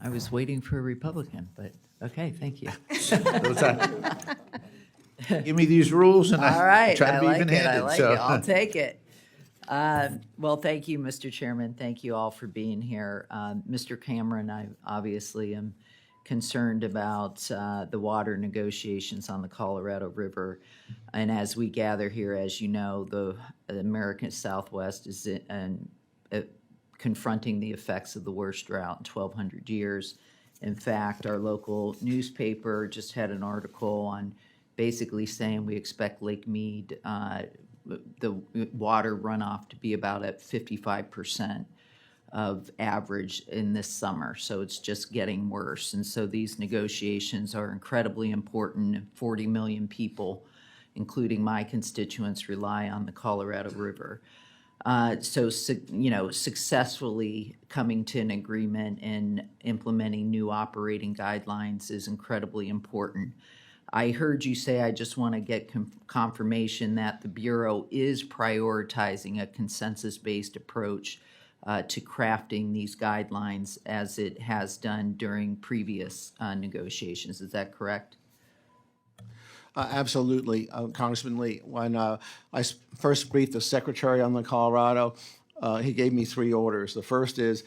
I was waiting for a Republican, but okay, thank you. What's that? Give me these rules and All I right, try to I be like it, even-handed. I like so. it, I'll take it. Well, thank you, Mr. Chairman, thank you all for being here. Mr. Cameron, I obviously am concerned about the water negotiations on the Colorado River. And as we gather here, as you know, the American Southwest is confronting the effects of the worst drought in 1,200 years. In fact, our local newspaper just had an article on basically saying we expect Lake Mead, the water runoff to be about at 55% of average in this summer. So it's just getting worse. And so these negotiations are incredibly important. 40 million people, including my constituents, rely on the Colorado River. Successfully coming to an agreement and implementing new operating guidelines is incredibly important. I heard you say, I just want to get confirmation that the Bureau is prioritizing a consensus-based approach to crafting these guidelines as it has done during previous negotiations. Is that correct? Absolutely, Congressman Lee. When I first briefed the Secretary on the Colorado, he gave me 3 orders. The first is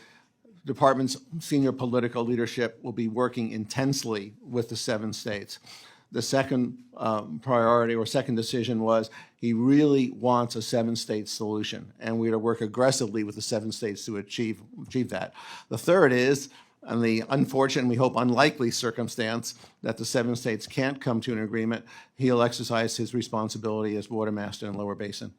the department's senior political leadership will be working intensely with the 7 states. The second priority or second decision was he really wants a 7-state solution, and we're to work aggressively with the 7 states to achieve that. The third is, in the unfortunate, and we hope unlikely circumstance that the 7 states can't come to an agreement, he'll exercise his responsibility as water master in Lower Basin.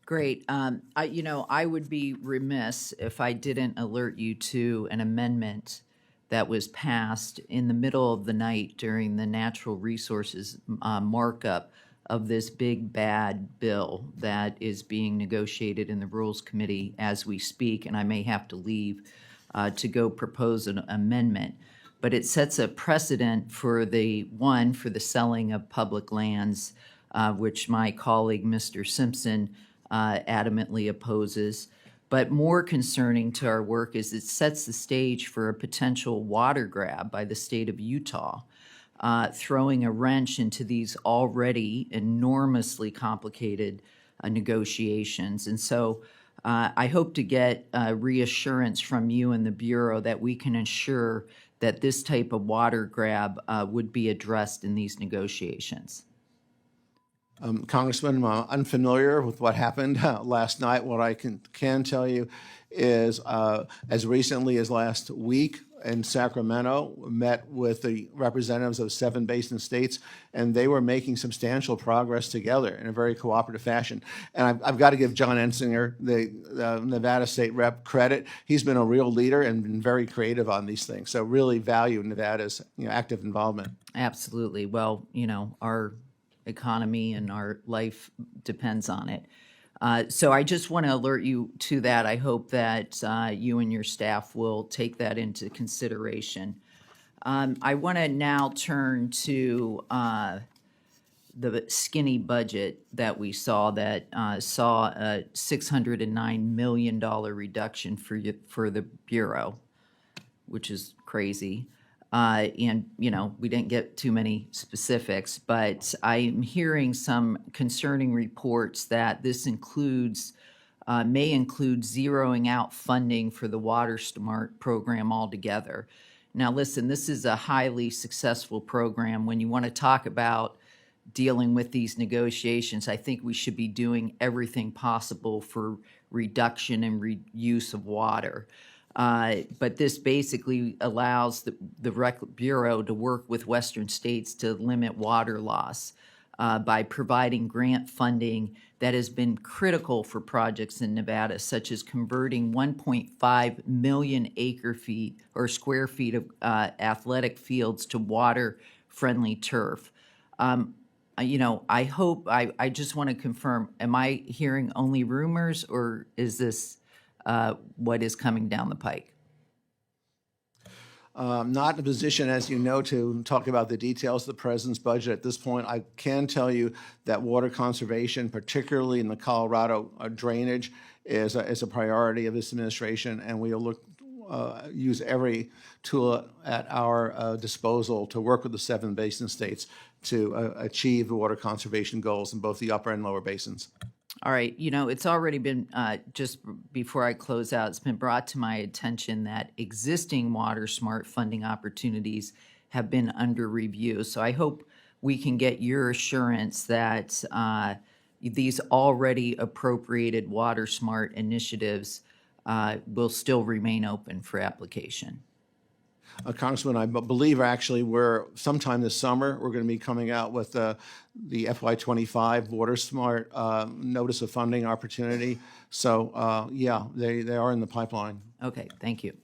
Great. I would be remiss if I didn't alert you to an amendment that was passed in the middle of the night during the natural resources markup of this big bad bill that is being negotiated in the Rules Committee as we speak, and I may have to leave to go propose an amendment. But it sets a precedent for the selling of public lands, which my colleague, Mr. Simpson, adamantly opposes. But more concerning to our work is it sets the stage for a potential water grab by the state of Utah, throwing a wrench into these already enormously complicated negotiations. And so I hope to get reassurance from you and the Bureau that we can ensure that this type of water grab would be addressed in these negotiations. Congressman, I'm unfamiliar with what happened last night. What I can tell you is as recently as last week in Sacramento, met with the representatives of 7 basin states, and they were making substantial progress together in a very cooperative fashion. And I've got to give John Ensinger, the Nevada State Rep, credit. He's been a real leader and been very creative on these things. So really value Nevada's active involvement. Absolutely. Well, our economy and our life depends on it. So I just want to alert you to that. I hope that you and your staff will take that into consideration. I want to now turn to the skinny budget that we saw that saw a $609 million reduction for the Bureau, which is crazy. And we didn't get too many specifics, but I'm hearing some concerning reports that this may include zeroing out funding for the Water Smart program altogether. Now, listen, this is a highly successful program. When you want to talk about dealing with these negotiations, I think we should be doing everything possible for reduction and reuse of water. But this basically allows the Bureau to work with Western states to limit water loss by providing grant funding that has been critical for projects in Nevada, such as converting 1.5 million acre-feet or square feet of athletic fields to water-friendly turf. I hope, I just want to confirm, am I hearing only rumors, or is this what is coming down the pike? Not in a position, as you know, to talk about the details of the president's budget at this point. I can tell you that water conservation, particularly in the Colorado drainage, is a priority of this administration, and we will look use every tool at our disposal to work with the 7 basin states to achieve the water conservation goals in both the upper and lower basins. All right, it's already been, just before I close out, it's been brought to my attention that existing Water Smart funding opportunities have been under review. So I hope we can get your assurance that these already appropriated Water Smart initiatives will still remain open for application. Congressman, I believe actually sometime this summer, we're going to be coming out with the FY25 Water Smart Notice of Funding Opportunity. So, yeah, they are in the pipeline. Okay, thank you.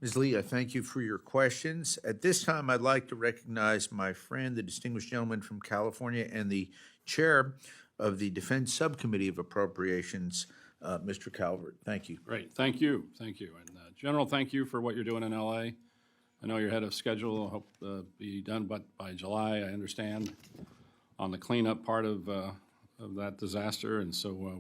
Ms. Lee, I thank you for your questions. At this time, I'd like to recognize my friend, the distinguished gentleman from California and the chair of the Defense Subcommittee of Appropriations, Mr. Calvert. Thank you. Great, thank you. And General, thank you for what you're doing in LA. I know you're ahead of schedule. I hope be done by July, I understand, on the cleanup part of that disaster. And so we